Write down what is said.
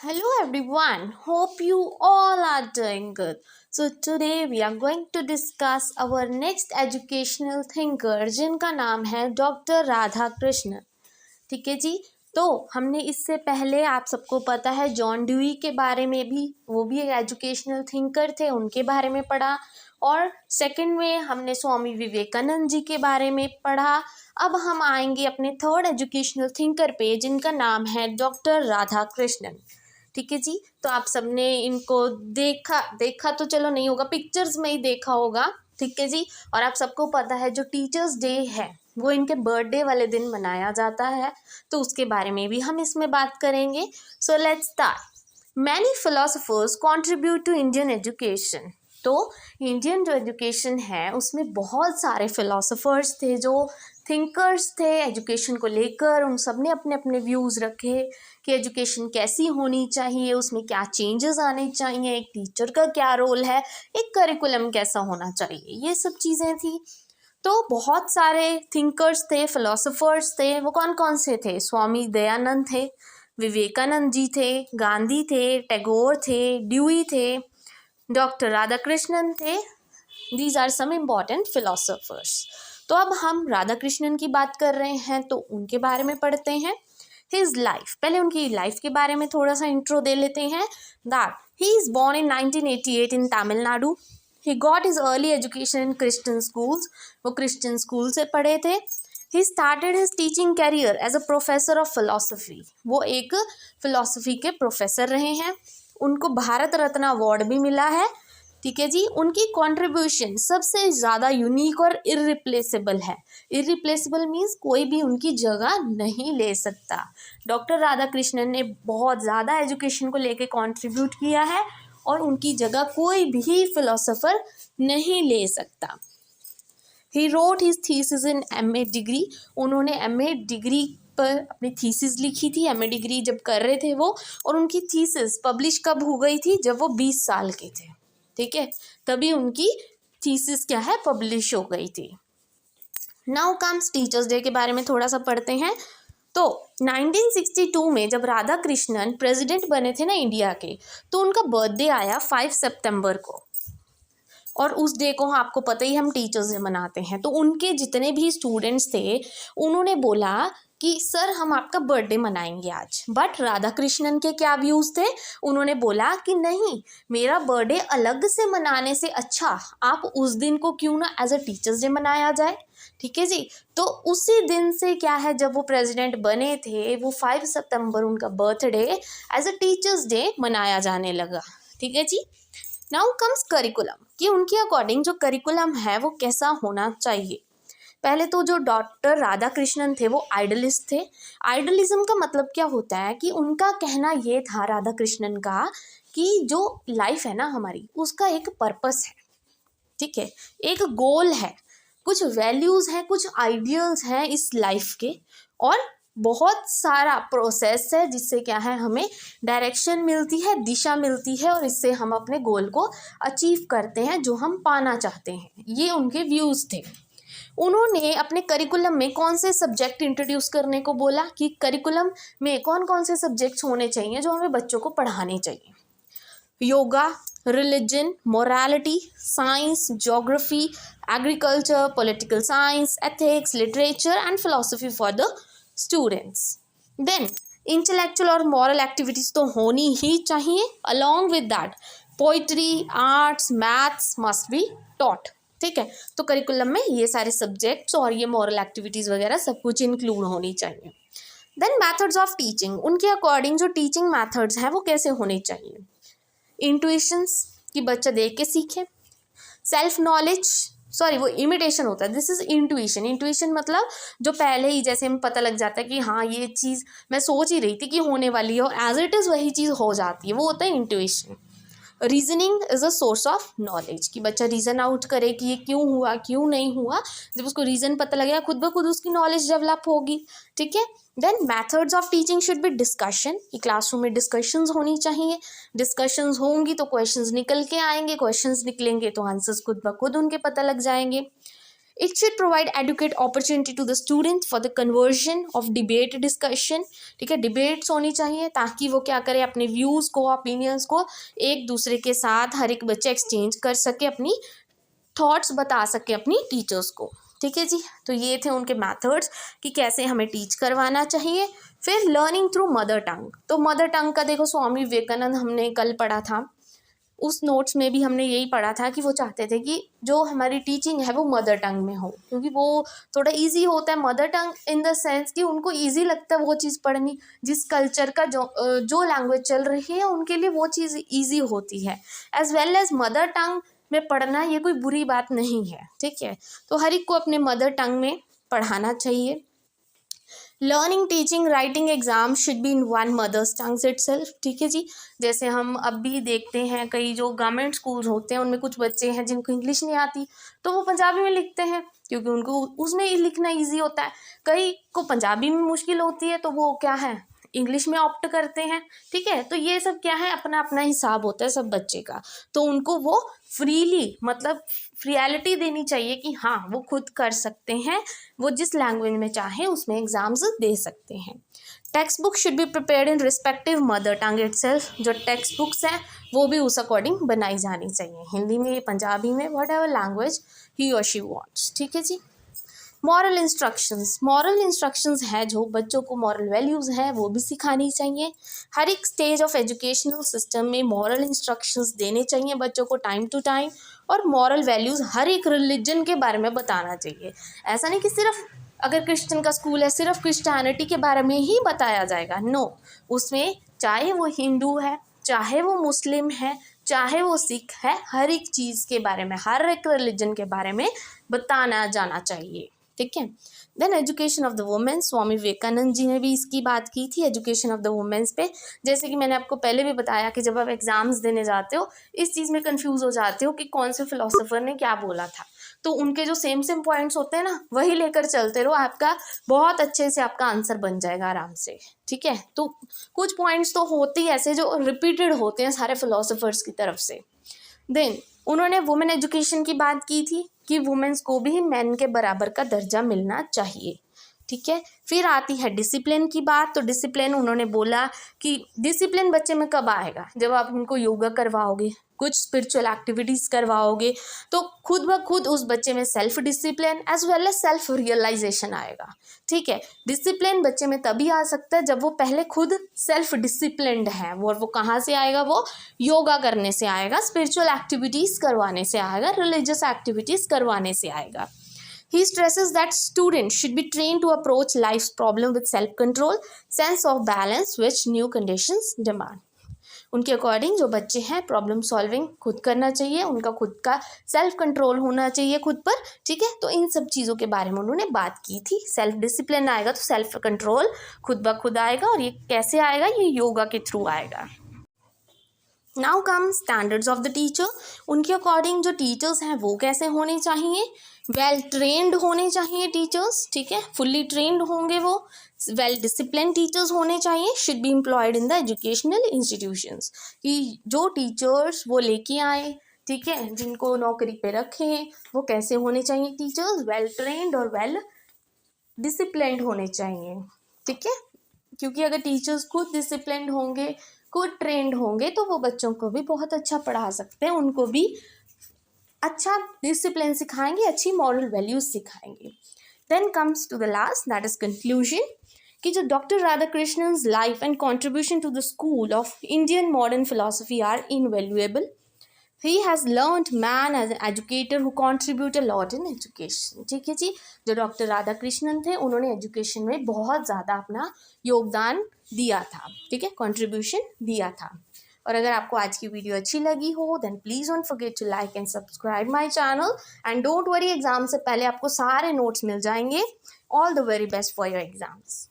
Hello everyone, hope you all are doing good. So today we are going to discuss our next educational thinker जिनका नाम है doctor Radha Krishnan. ठीक है जी. तो हमने इससे पहले आप सबको पता है जॉन ड्यूई के बारे में भी, वो भी एक एजुकेशनल थिंकर थे, उनके बारे में पढ़ा. और सेकंड में हमने स्वामी विवेकानंद जी के बारे में पढ़ा. अब हम आएंगे अपने थर्ड एजुकेशनल थिंकर पे जिनका नाम है डॉक्टर राधा कृष्णन. ठीक है जी. तो आप सबने इनको देखा तो चलो नहीं होगा, पिक्चर्स में ही देखा होगा. ठीक है जी. और आप सबको पता है जो टीचर्स डे है वो इनके बर्थडे वाले दिन मनाया जाता है, तो उसके बारे में भी हम इसमें बात करेंगे. So let's start. Many philosophers contribute to Indian education. तो इंडियन जो एजुकेशन है उसमें बहुत सारे फिलोसोफर्स थे, जो थिंकर्स थे एजुकेशन को लेकर. उन सब ने अपने अपने व्यूज़ रखे कि एजुकेशन कैसी होनी चाहिए, उसमें क्या चेंजेस आने चाहिए, एक टीचर का क्या रोल है, एक करिकुलम कैसा होना चाहिए, ये सब चीज़ें थी. तो बहुत सारे थिंकर्स थे, फिलोसोफर्स थे. वो कौन कौन से थे? स्वामी दयानंद थे, विवेकानंद जी थे, गांधी थे, टैगोर थे, ड्यूई थे, डॉक्टर राधा कृष्णन थे. These are some important philosophers. तो अब हम राधा कृष्णन की बात कर रहे हैं तो उनके बारे में पढ़ते हैं. हिज लाइफ, पहले उनकी लाइफ के बारे में थोड़ा सा इंट्रो दे लेते हैं. That he is born in 1988 in Tamil Nadu. He got his early education in Christian schools. वो क्रिश्चियन स्कूल से पढ़े थे. He started his teaching career as a professor of philosophy. वो एक फिलोसफी के प्रोफेसर रहे हैं. उनको भारत रत्न अवार्ड भी मिला है. ठीक है जी. उनकी कंट्रीब्यूशन सबसे ज़्यादा यूनिक और इररिप्लेसेबल है. इररिप्लेसेबल मीन्स कोई भी उनकी जगह नहीं ले सकता. डॉक्टर राधा कृष्णन ने बहुत ज़्यादा एजुकेशन को लेके कंट्रीब्यूट किया है और उनकी जगह कोई भी फिलोसोफर नहीं ले सकता. He wrote his thesis in MA degree. उन्होंने MA डिग्री पर अपनी थीसिस लिखी थी. MA डिग्री जब कर रहे थे वो, और उनकी थीसिस पब्लिश कब हो गई थी? जब वो 20 साल के थे. ठीक है, तभी उनकी थीसिस क्या है, पब्लिश हो गई थी. नाउ कम्स टीचर्स डे के बारे में थोड़ा सा पढ़ते हैं. तो 1962 में जब राधा कृष्णन प्रेसिडेंट बने थे ना इंडिया के, तो उनका बर्थडे आया 5 सितंबर को. और उस डे को आपको पता ही हम टीचर्स डे मनाते हैं. तो उनके जितने भी स्टूडेंट्स थे उन्होंने बोला कि सर हम आपका बर्थडे मनाएंगे आज. बट राधा कृष्णन के क्या व्यूज़ थे? उन्होंने बोला कि नहीं, मेरा बर्थडे अलग से मनाने से अच्छा आप उस दिन को क्यों ना एज अ टीचर्स डे मनाया जाए. ठीक है जी. तो उसी दिन से क्या है, जब वो प्रेसिडेंट बने थे वो 5 सितंबर उनका birthday as a teachers day मनाया जाने लगा. ठीक है जी. नाउ कम्स करिकुलम, कि उनके अकॉर्डिंग जो करिकुलम है वो कैसा होना चाहिए. पहले तो जो डॉक्टर राधा कृष्णन थे वो आइडलिस्ट थे. आइडलिज्म का मतलब क्या होता है कि उनका कहना ये था राधा कृष्णन का कि जो लाइफ है ना हमारी, उसका एक पर्पस है. ठीक है, एक गोल है, कुछ वैल्यूज़ हैं, कुछ आइडियल्स हैं इस लाइफ के, और बहुत सारा प्रोसेस है जिससे क्या है हमें डायरेक्शन मिलती है, दिशा मिलती है, और इससे हम अपने गोल को अचीव करते हैं जो हम पाना चाहते हैं. ये उनके व्यूज़ थे. उन्होंने अपने करिकुलम में कौन से सब्जेक्ट इंट्रोड्यूस करने को बोला कि करिकुलम में कौन कौन से सब्जेक्ट्स होने चाहिए जो हमें बच्चों को पढ़ाने चाहिए. Yoga, religion, morality, science, geography, agriculture, political science, ethics, literature and philosophy for the students. Then intellectual और moral activities तो होनी ही चाहिए. Along with that, poetry, arts, maths must be taught. ठीक है, तो करिकुलम में ये सारे सब्जेक्ट्स और ये मॉरल एक्टिविटीज़ वगैरह सब कुछ इंक्लूड होनी चाहिए. देन मेथड्स ऑफ टीचिंग, उनके अकॉर्डिंग जो टीचिंग मेथड्स हैं वो कैसे होने चाहिए. इंट्यूशंस, कि बच्चा देख के सीखे. सेल्फ नॉलेज, सॉरी वो इमिटेशन होता है, दिस इज इंट्यूशन. इंट्यूशन मतलब जो पहले ही जैसे हमें पता लग जाता है कि हाँ ये चीज़ मैं सोच ही रही थी कि होने वाली है और एज इट इज़ वही चीज़ हो जाती है, वो होता है intuition. Reasoning is a source of knowledge, कि बच्चा रीज़न आउट करे कि ये क्यों हुआ क्यों नहीं हुआ. जब उसको रीज़न पता लगेगा खुद ब खुद उसकी नॉलेज डेवलप होगी. ठीक है. Then methods of teaching should be discussion, कि क्लासरूम में डिस्कशंस होनी चाहिए. डिस्कशंस होंगी तो क्वेश्चंस निकल के आएंगे, क्वेश्चंस निकलेंगे तो आंसर्स खुद ब खुद उनके पता लग जाएंगे. It should provide adequate opportunity to the student for the conversion of debate discussion. ठीक है, डिबेट्स होनी चाहिए ताकि वो क्या करे, अपने व्यूज़ को, ओपिनियंस को एक दूसरे के साथ हर एक बच्चा एक्सचेंज कर सके, अपनी थॉट्स बता सके अपनी टीचर्स को। ठीक है जी, तो ये थे उनके मेथड्स कि कैसे हमें टीच करवाना चाहिए। फिर लर्निंग थ्रू मदर टंग, तो मदर टंग का देखो स्वामी विवेकानंद हमने कल पढ़ा था, उस नोट्स में भी हमने यही पढ़ा था कि वो चाहते थे कि जो हमारी टीचिंग है वो मदर टंग में हो, क्योंकि वो थोड़ा इजी होता है। Mother tongue in the sense कि उनको इजी लगता है वो चीज़ पढ़नी, जिस कल्चर का जो लैंग्वेज चल रही है उनके लिए वो चीज़ इजी होती है। As well as mother tongue में पढ़ना ये कोई बुरी बात नहीं है। ठीक है, तो हर एक को अपने मदर टंग में पढ़ाना चाहिए। Learning teaching writing exam should be in one mother's tongues itself. ठीक है जी, जैसे हम अब भी देखते हैं कई जो गवर्नमेंट स्कूल्स होते हैं उनमें कुछ बच्चे हैं जिनको इंग्लिश नहीं आती, तो वो पंजाबी में लिखते हैं क्योंकि उनको उसमें लिखना ईजी होता है। कई को पंजाबी में मुश्किल होती है तो वो क्या है, इंग्लिश में ऑप्ट करते हैं। ठीक है, तो ये सब क्या है, अपना अपना हिसाब होता है सब बच्चे का, तो उनको वो फ्रीली मतलब रियलिटी देनी चाहिए कि हाँ वो खुद कर सकते हैं, वो जिस लैंग्वेज में चाहे उसमें एग्जाम्स दे सकते हैं। Text book should be prepared in respective mother tongue itself, जो टेक्स्ट बुक्स हैं वो भी उस अकॉर्डिंग बनाई जानी चाहिए, हिंदी में, पंजाबी में, वट एवर लैंग्वेज ही और शी वॉन्ट्स। ठीक है जी। मॉरल इंस्ट्रक्शंस है जो बच्चों को मॉरल वैल्यूज़ हैं वो भी सिखानी चाहिए। हर एक स्टेज ऑफ एजुकेशनल सिस्टम में मॉरल इंस्ट्रक्शंस देने चाहिए बच्चों को टाइम टू टाइम, और मॉरल वैल्यूज़ हर एक रिलीजन के बारे में बताना चाहिए। ऐसा नहीं कि सिर्फ अगर क्रिश्चियन का स्कूल है सिर्फ क्रिश्चियनिटी के बारे में ही बताया जाएगा, नो, उसमें चाहे वो हिंदू है, चाहे वो मुस्लिम है, चाहे वो सिख है, हर एक चीज़ के बारे में, हर एक रिलीजन के बारे में बताना जाना चाहिए। ठीक है। Then education of the women, Swami Vivekananda ji ने भी इसकी बात की थी एजुकेशन ऑफ द वुमेन्स पे। जैसे कि मैंने आपको पहले भी बताया कि जब आप एग्जाम्स देने जाते हो इस चीज़ में कंफ्यूज हो जाते हो कि कौन से फिलोसोफर ने क्या बोला था, तो उनके जो सेम पॉइंट्स होते हैं ना वही लेकर चलते रहो, आपका बहुत अच्छे से आपका आंसर बन जाएगा आराम से। ठीक है, तो कुछ पॉइंट्स तो होते ही ऐसे जो रिपीटेड होते हैं सारे फिलोसोफर्स की तरफ से। देन उन्होंने वुमेन एजुकेशन की बात की थी कि वुमेन्स को भी मैन के बराबर का दर्जा मिलना चाहिए। ठीक है, फिर आती है डिसिप्लिन की बात। तो डिसिप्लिन उन्होंने बोला कि डिसिप्लिन बच्चे में कब आएगा, जब आप उनको योगा करवाओगे, कुछ स्पिरिचुअल एक्टिविटीज़ करवाओगे, तो खुद ब खुद उस बच्चे में self discipline as well as self realisation आएगा। ठीक है, डिसिप्लिन बच्चे में तभी आ सकता है जब वो पहले खुद सेल्फ डिसिप्लिन्ड है, और वो कहाँ से आएगा, वो योगा करने से आएगा, स्पिरिचुअल एक्टिविटीज़ करवाने से आएगा, रिलीजियस एक्टिविटीज़ करवाने से आएगा। He stresses that students should be trained to approach life's problem with self-control, sense of balance which new conditions demand. उनके अकॉर्डिंग जो बच्चे हैं प्रॉब्लम सॉल्विंग खुद करना चाहिए, उनका खुद का सेल्फ कंट्रोल होना चाहिए खुद पर। ठीक है, तो इन सब चीज़ों के बारे में उन्होंने बात की थी। सेल्फ डिसिप्लिन आएगा तो सेल्फ कंट्रोल खुद ब खुद आएगा, और ये कैसे आएगा, ये योगा के थ्रू आएगा। Now come standards of the teacher. उनके अकॉर्डिंग जो टीचर्स हैं वो कैसे होने चाहिए, वेल ट्रेंड होने चाहिए टीचर्स। ठीक है, फुल्ली ट्रेंड होंगे वो, वेल डिसिप्लिन टीचर्स होने चाहिए, should be employed in the educational institutions, कि जो टीचर्स वो लेके आए, ठीक है, जिनको नौकरी पे रखें, वो कैसे होने चाहिए टीचर्स, वेल ट्रेंड और वेल डिसिप्लिन्ड होने चाहिए। ठीक है, क्योंकि अगर टीचर्स खुद डिसिप्लिन्ड होंगे, खुद ट्रेंड होंगे, तो वो बच्चों को भी बहुत अच्छा पढ़ा सकते हैं, उनको भी अच्छा डिसिप्लिन सिखाएंगे, अच्छी मॉरल वैल्यूज सिखाएंगे। Then comes to the last, that is conclusion, कि जो doctor Radhakrishnan life and contribution to the school of Indian modern philosophy are invaluable. He has learned man as an educator who contribute a lot in education. ठीक है जी, जो doctor Radhakrishnan थे उन्होंने education में बहुत ज़्यादा अपना योगदान दिया था। ठीक है, कंट्रीब्यूशन दिया था। और अगर आपको आज की वीडियो अच्छी लगी हो then please don't forget to like and subscribe my channel, and don't worry, exam से पहले आपको सारे नोट्स मिल जाएंगे। All the very best for your exams.